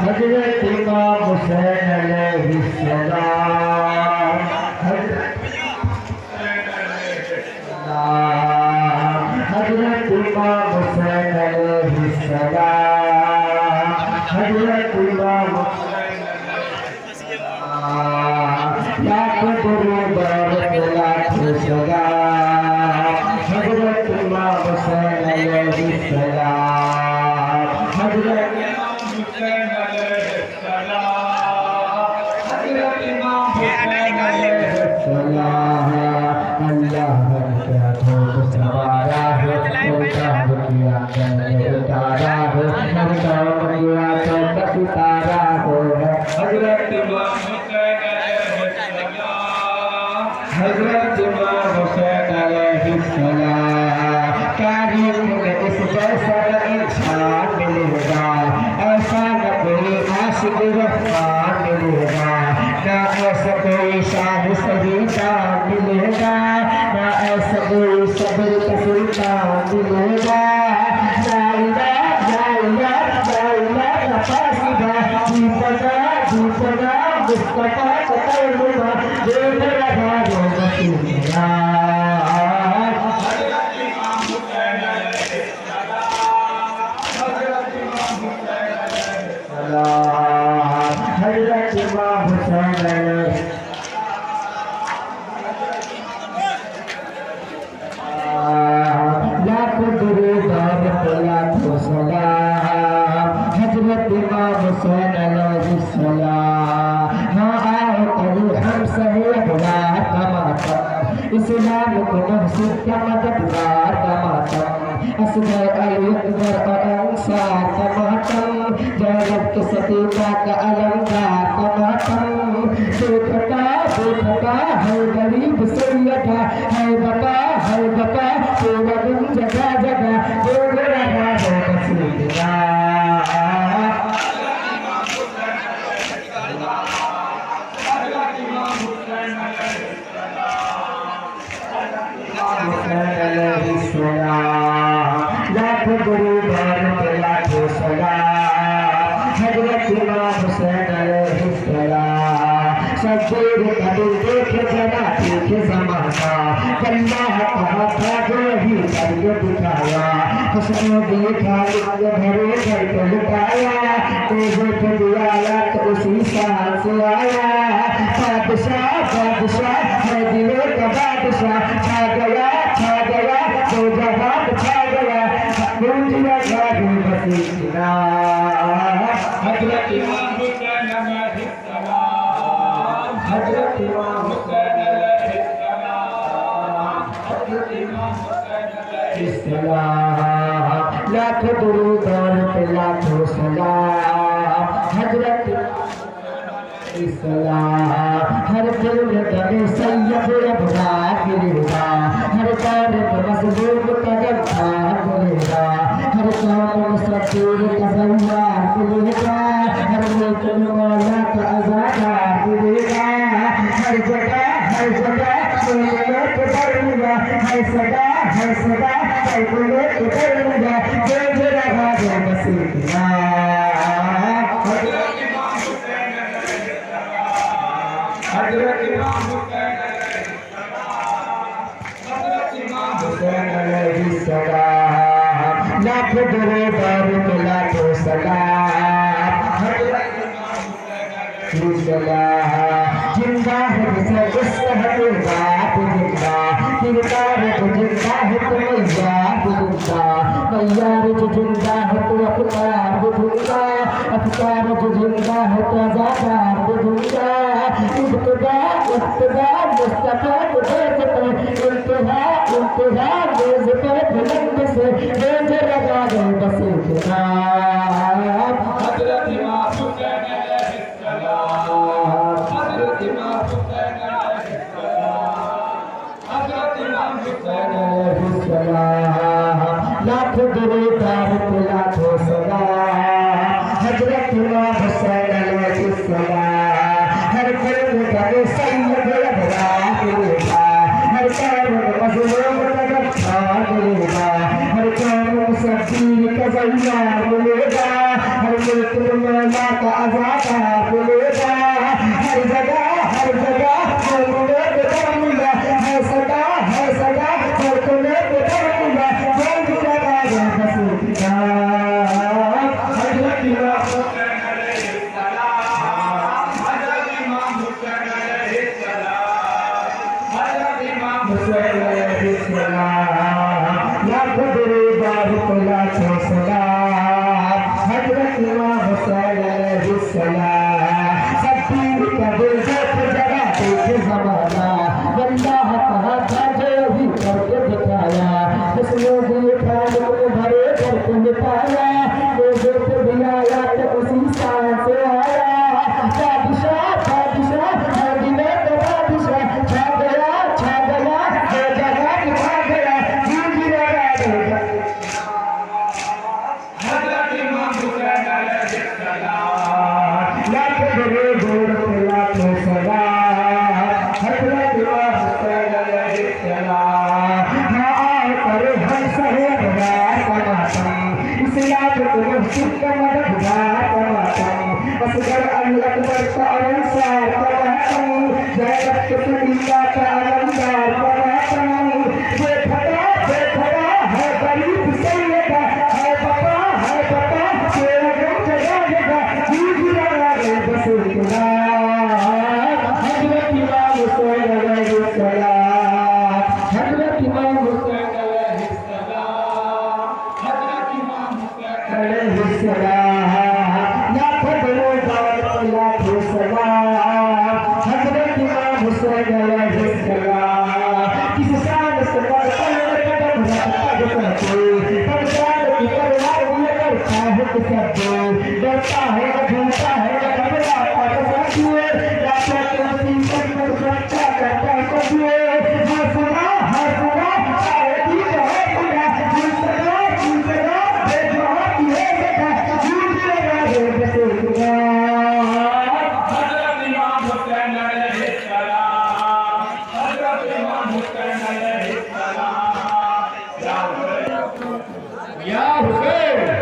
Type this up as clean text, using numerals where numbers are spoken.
हजरत इमाम हुसैन अलैहिस्सलाम हजरत इमाम हुसैन अलैहिस्सलाम हजरत इमाम लाख दुरूद और लाख सलाम हजरत इमाम हुसैन अलैहिस्सलाम हजरत इमाम हुसैन अलैहिस्सलाम हजरत इमाम हुसैन अलैहिस्सलाम अल्लाह क्या धूप सवारा है उल्टा दुनिया में उतारा है हर काम हुआ तो सितारा हो हजरत इमाम हजरत इमाम हुसैन अलैहिस्सलाम तारीख में इस जैसा इंसान मिलेगा ऐसा न कोई आशिक रफ्तार मिलेगा ना ऐसा कोई शाह सहीदा मिलेगा ना ऐसा कोई सब्र का सुल्तान मिलेगा दीपका मुस्तफा कतलुमा देव रहा जो बसीरा हजरत इमाम हुसैन अलैहिस्सलाम हजरत इमाम हुसैन अलैहिस्सलाम हजरत इमाम हुसैन अलैहिस्सलाम लाखों दुरूद और लाखों सलाम हजरत इमाम हुसैन अलैहिस्सलाम हम सहे अबरार का मातम इस्लाम को महसूस का मददगार का मातम असगर अली अकबर और अंसार का मातम जैनब के सतीका का अलंकार का मातम बेखता है गरीब सैयदा है बता तेरा दिन जगह जगह बोल रहा है बसीरा लाख दुरूद और लाखों सलाम हजरत इमाम हुसैन अलैहिस्सलाम शब्बीर कबीर देखे जना देखे ज़माना अल्लाह कहा था जो ही करके दिखाया हुस्न देखा लिखे भरे घर को लुटाया तेरे पे दिया तो उसी साल से आया बादशाह है दिलों का बादशाह छा गया तो जवाब छा गया गुंजिया गाड़ी बसीरा हजरत इमाम हुसैन अलैहिस्सलाम हजरत इमाम हुसैन अलैहिस्सलाम हजरत इमाम हुसैन अलैहिस्सलाम लाख दुरूद और लाखों सलाम हजरत इस्लाम हर दिल में दमे सैयद अबरार मिलेगा हर कार में मजलूम का गद्दार मिलेगा हर काम में सफीर का सवार मिलेगा हर मुल्क में मौला का आज़ादार मिलेगा हर जगह बोलने को डरूंगा हर सदा बोलने को डरूंगा देख रहा है बसीरा हजरत इमाम हुसैन अलैहिस्सलाम लाख दुरूद और लाखों सलाम हजरत इमाम हुसैन अलैहिस्सलाम जिंदा है जिसे इश्क है बात जिंदा जिंदा है तो जिंदा है तो मैया जिंदा जो जिंदा है तो अफ्तार जिंदा अफ्तार जो जिंदा है तो आज़ादार जिंदा इब्तिदा मुस्तफा को देखते इंतहा रोज पे बुलंद से रोज लगा दो बसीरा हजरत इमाम हुसैन अलैहिस्सलाम हजरत इमाम हुसैन अलैहिस्सलाम हजरत इमाम हुसैन अलैहिस्सलाम लाख दुरूद और लाखों सलाम हजरत इमाम हुसैन अलैहिस्सलाम हर दिल में दमे सैयद अबरार मिलेगा हर कार में मजलूम का गद्दार मिलेगा हर काम में सफीर का ज़मार मिलेगा हर मुल्क में मौला का अज़ादा मिलेगा हर जगह बोलने पे दरूंगा है सदा बोलने पे दरूंगा जल्द लगा दे बस हज़रत इमाम हुसैन अलैहिस्सलाम हज़रत इमाम हुसैन अलैहिस्सलाम हज़रत इमाम हुसैन अलैहिस्सलाम लाख दरबार को लाखों सलाम हज़रत इमाम हुसैन अलैहिस्सलाम सब पीर का दिल देख जगह देख ज़माना अल्लाह कहा था जो भी करके दिखाया उसने दिए ख्याल को भरे करके मिटाया लोगों को दिलाया तो उसी शान से आया बादशाह मदीने का बादशाह छा गया हर जगह दिखा गया जिंदगी लगा देगा हज़रत इमाम हुसैन अलैहिस्सलाम लाख दरबार को लाखों सलाम हज़रत इमाम हुसैन अलैहिस्सलाम हम शहर कमातम इस्लाम को मस्जिद का मददगार कमातम असगर अल-अकबर का अंसार कमातम ज़ैनब के सलीका का अलंकार कमातम बेखड़ा है गरीब सैयदा है पता तेरा गम जगाएगा जिंदगी लगा दे बस इतना हज़रत इमाम हुसैन अलैहिस्सलाम हज़रत इमाम हुसैन लाखों दरबार को लाखों सलाम हज़रत इमाम हुसैन अलैहिस्सलाम किस शान से बढ़कर कदम रखता है परशान की परवाह लेकर साहिब सबको डरता है घूमता है घबराता है सचुए राजा के मुसीबत में सुरक्षा करता है सचुए हंसना सारे दी है पूरा दूसरा देखो ये देखा जिंदगी लगा दे बस इतना हज़रत इमाम हुसैन अलैहिस्सलाम हज़रत इमाम हुसैन अलैहिस्सलाम या हुसैन